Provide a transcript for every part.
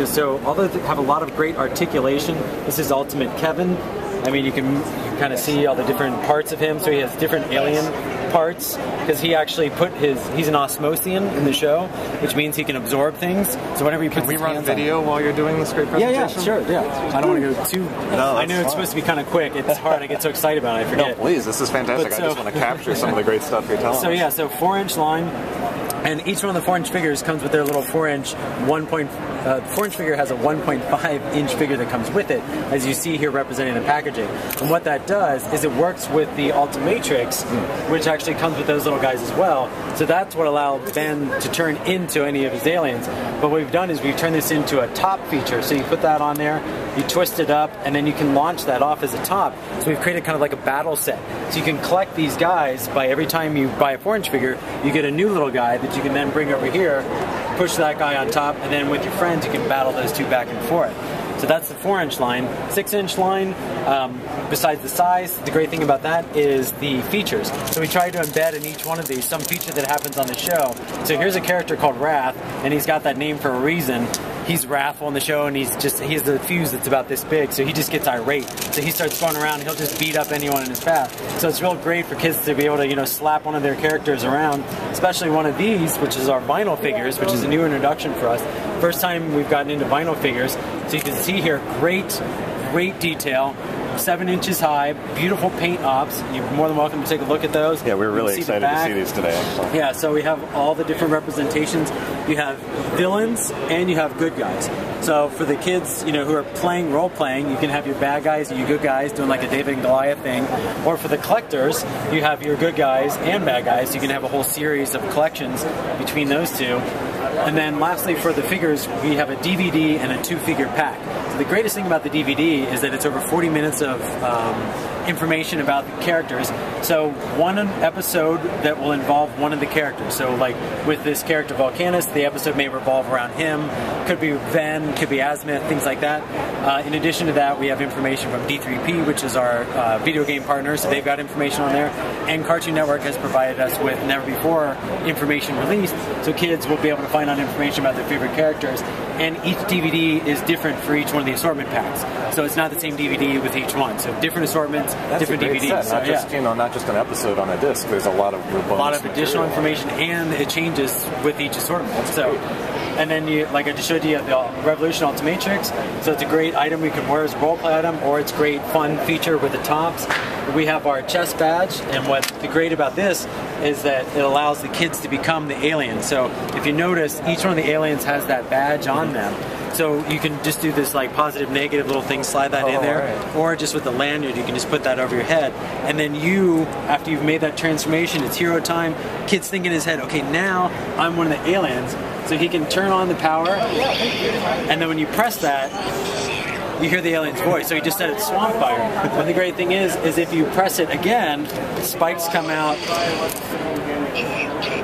So although they have a lot of great articulation, this is Ultimate Kevin. I mean, you can kind of see all the different parts of him. So he has different alien parts because he actually he's an osmosian in the show, which means he can absorb things. So whenever he puts Can we run video while you're doing this great presentation? Yeah, sure, yeah. I don't want to go too... No, I know it's supposed to be kind of quick. It's hard. I get so excited about it, I forget. No, please, this is fantastic. I just want to capture some of the great stuff you're telling us. So yeah, so 4-inch line. And each one of the 4-inch figures comes with their little 4-inch 4-inch figure has a 1.5-inch figure that comes with it, as you see here representing the packaging. And what that does is it works with the Ultimatrix, which actually comes with those little guys as well. So that's what allowed Ben to turn into any of his aliens. But what we've done is we've turned this into a top feature. So you put that on there, you twist it up, and then you can launch that off as a top. So we've created kind of like a battle set. So you can collect these guys by every time you buy a 4-inch figure, you get a new little guy that you can then bring over here, push that guy on top, and then with your friends you can battle those two back and forth. So that's the 4-inch line. 6-inch line, besides the size, the great thing about that is the features. So we tried to embed in each one of these some feature that happens on the show. So here's a character called Wrath, and he's got that name for a reason. He's wrathful in the show, and he has the fuse that's about this big, so he just gets irate. So he starts going around, he'll just beat up anyone in his path. So it's real great for kids to be able to, slap one of their characters around, especially one of these, which is our vinyl figures, which is a new introduction for us. First time we've gotten into vinyl figures. So you can see here, great detail. 7 inches high, beautiful paint ops. You're more than welcome to take a look at those. Yeah, we're really excited to see these today, actually. Yeah, so we have all the different representations. You have villains and you have good guys. So for the kids, who are playing role-playing, you can have your bad guys and your good guys doing like a David and Goliath thing. Or for the collectors, you have your good guys and bad guys. You can have a whole series of collections between those two. And then lastly, for the figures, we have a DVD and a 2-figure pack. So the greatest thing about the DVD is that it's over 40 minutes of information about the characters. So one episode that will involve one of the characters. So like with this character Volcanus, the episode may revolve around him. Could be Ven, could be Azimuth, things like that. In addition to that, we have information from D3P, which is our video game partner, so they've got information on there. And Cartoon Network has provided us with never before information released, so kids will be able to find out information about their favorite characters. And each DVD is different for each one of the assortment packs. So it's not the same DVD with each one. So different assortments, different DVDs. Set. Not just an episode on a disc. There's a lot of additional information, and it changes with each assortment. So, and then like I just showed you, the Revolution Ultimatrix. So it's a great item we can wear as a roleplay item, or it's a great fun feature with the tops. We have our chest badge, and what's great about this is that it allows the kids to become the aliens. So if you notice, each one of the aliens has that badge on them. So you can just do this like positive, negative little thing, slide that in there, right. Or just with the lanyard, you can just put that over your head. And then after you've made that transformation, it's hero time. Kid's thinking in his head, okay, now I'm one of the aliens. So he can turn on the power, and then when you press that, you hear the alien's voice. So he just said it's swamp fire. And the great thing is if you press it again, spikes come out.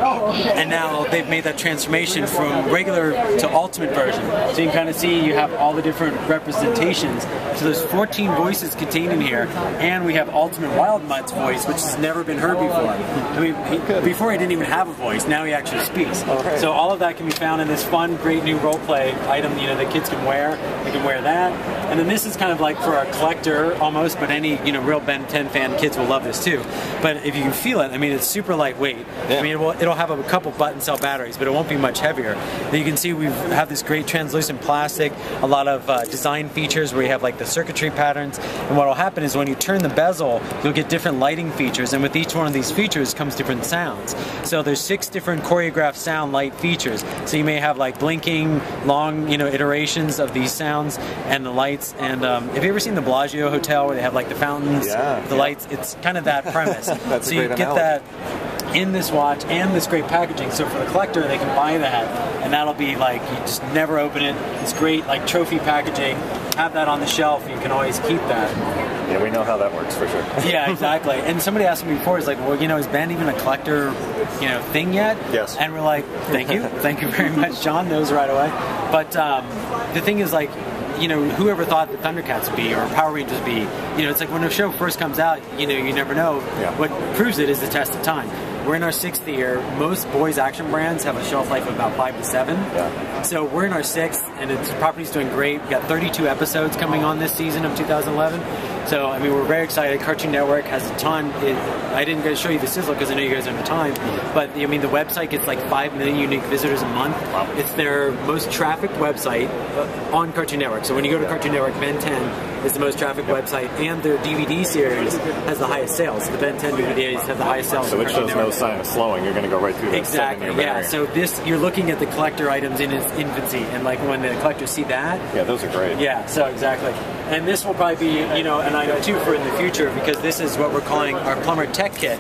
And now they've made that transformation from regular to ultimate version. So you can kind of see you have all the different representations. So there's 14 voices contained in here, and we have Ultimate Wild Mutt's voice, which has never been heard before. I mean, before he didn't even have a voice, now he actually speaks. So all of that can be found in this fun, great new role-play item, that kids can wear. They can wear that. And then this is kind of like for a collector almost, but any, real Ben 10 fan kids will love this too. But if you can feel it, I mean, it's super lightweight. Yeah. I mean, it'll have a couple button cell batteries, but it won't be much heavier. And you can see we have this great translucent plastic, a lot of design features where you have like the circuitry patterns. And what will happen is when you turn the bezel, you'll get different lighting features, and with each one of these features comes different sounds. So there's 6 different choreographed sound light features. So you may have like blinking, long, iterations of these sounds and the lights. And have you ever seen the Bellagio Hotel where they have like the fountains, the lights? It's kind of that premise. So you get that in this watch and this great packaging. So for the collector, they can buy that, and that'll be like, you just never open it. It's great, like trophy packaging. Have that on the shelf. You can always keep that. Yeah, we know how that works for sure. Yeah, exactly. And somebody asked me before, is like, well, is Ben even a collector, thing yet? Yes. And we're like, thank you very much. John knows right away. But the thing is, like, whoever thought the Thundercats would be or Power Rangers would be, it's like when a show first comes out, you never know. Yeah. What proves it is the test of time. We're in our 6th year. Most boys action brands have a shelf life of about 5 to 7. Yeah. So we're in our 6th, and the property's doing great. We got 32 episodes coming on this season of 2011. So, I mean, we're very excited. Cartoon Network has a ton. I didn't get to show you the sizzle because I know you guys don't have time. But, I mean, the website gets like 5 million unique visitors a month. Wow. It's their most trafficked website on Cartoon Network. So when you go to Cartoon Network, Ben 10 is the most trafficked website, and their DVD series has the highest sales. The Ben 10 DVDs have the highest sales. So it shows no sign of slowing. You're going to go right through that. Exactly, yeah. So you're looking at the collector items in its infancy, and like when the collectors see that. Yeah, those are great. Yeah, so exactly. And this will probably be, an item too for in the future, because this is what we're calling our plumber tech kit.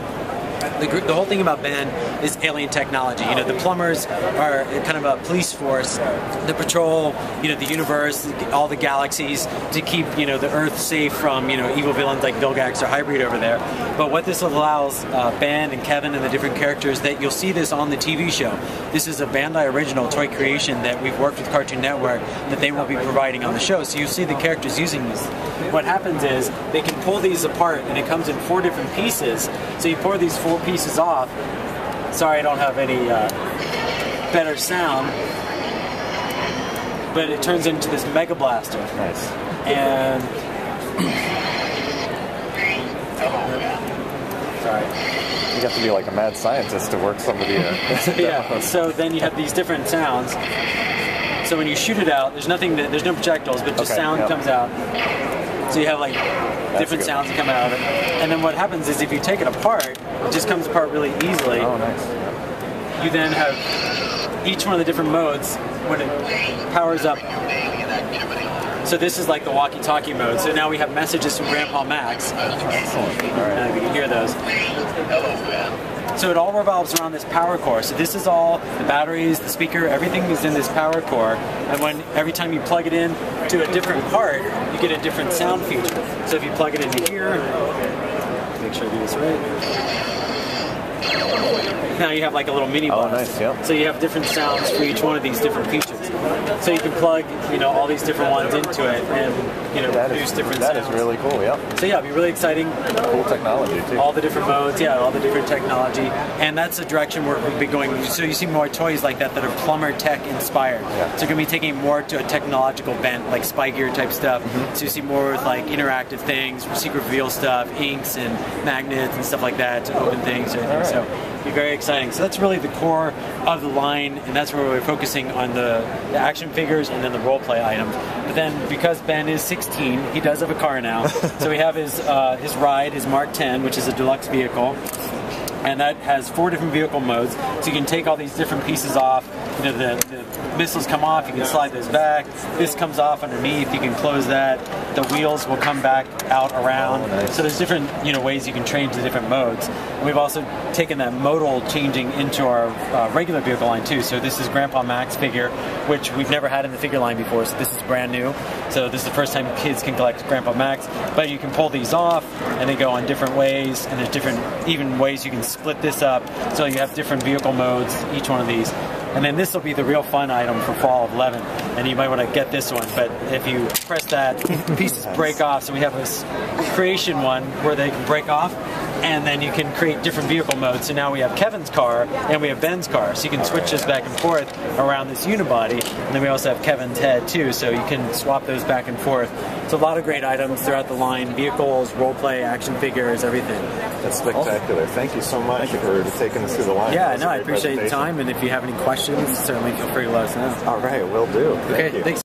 The whole thing about Ben is alien technology. The plumbers are kind of a police force that patrol, the universe, all the galaxies to keep, the Earth safe from, evil villains like Vilgax or Hybrid over there. But what this allows Ben and Kevin and the different characters, that you'll see this on the TV show. This is a Bandai original toy creation that we've worked with Cartoon Network that they will be providing on the show. So you see the characters using this. What happens is they can pull these apart, and it comes in 4 different pieces. So you pour these 4 pieces off. Sorry, I don't have any better sound, but it turns into this Mega Blaster. Nice. And sorry, you have to be like a mad scientist to work somebody. Yeah. So then you have these different sounds. So when you shoot it out, there's no projectiles, but just sound comes out. So you have like different sounds that come out of it. And then what happens is if you take it apart, it just comes apart really easily. Oh, nice. You then have each one of the different modes when it powers up. So this is like the walkie-talkie mode. So now we have messages from Grandpa Max. Excellent. All right. You can hear those. So it all revolves around this power core. So this is all the batteries, the speaker, everything is in this power core. And every time you plug it in to a different part, you get a different sound feature. So if you plug it into here, make sure I do this right. Now you have like a little mini blast. Oh, nice, yeah. So you have different sounds for each one of these different features. So you can plug, all these different ones into it and, produce different sounds. That is really cool, yeah. So yeah, it'll be really exciting. Cool technology, too. All the different modes, yeah, all the different technology. And that's the direction we'll be going. So you see more toys like that are plumber tech inspired. Yeah. So you're going to be taking more to a technological bent, like Spy Gear type stuff. Mm-hmm. So you see more with like interactive things, secret reveal stuff, inks and magnets and stuff like that to open things. Right. So it'll be very exciting. So that's really the core of the line, and that's where we're focusing on the action figures and then the role play items. But then because Ben is 16, he does have a car now. So we have his ride, his Mark 10, which is a deluxe vehicle. And that has 4 different vehicle modes. So you can take all these different pieces off. The missiles come off, you can slide those back. This comes off underneath, you can close that. The wheels will come back out around. Oh, nice. So there's different ways you can change the different modes. And we've also taken that modal changing into our regular vehicle line too. So this is Grandpa Max figure, which we've never had in the figure line before. So this is brand new. So this is the first time kids can collect Grandpa Max. But you can pull these off, and they go on different ways. And there's different even ways you can split this up. So you have different vehicle modes, each one of these. And then this will be the real fun item for fall of 11. And you might want to get this one. But if you press that, pieces break off. So we have this creation one where they can break off. And then you can create different vehicle modes. So now we have Kevin's car and we have Ben's car. So you can switch this back and forth around this unibody. And then we also have Kevin's head too. So you can swap those back and forth. So a lot of great items throughout the line. Vehicles, role play, action figures, everything. That's spectacular. Thank you so much for taking us through the line. Yeah, no, I appreciate your time. And if you have any questions, certainly feel free to let us know. All right, will do. Okay, thanks.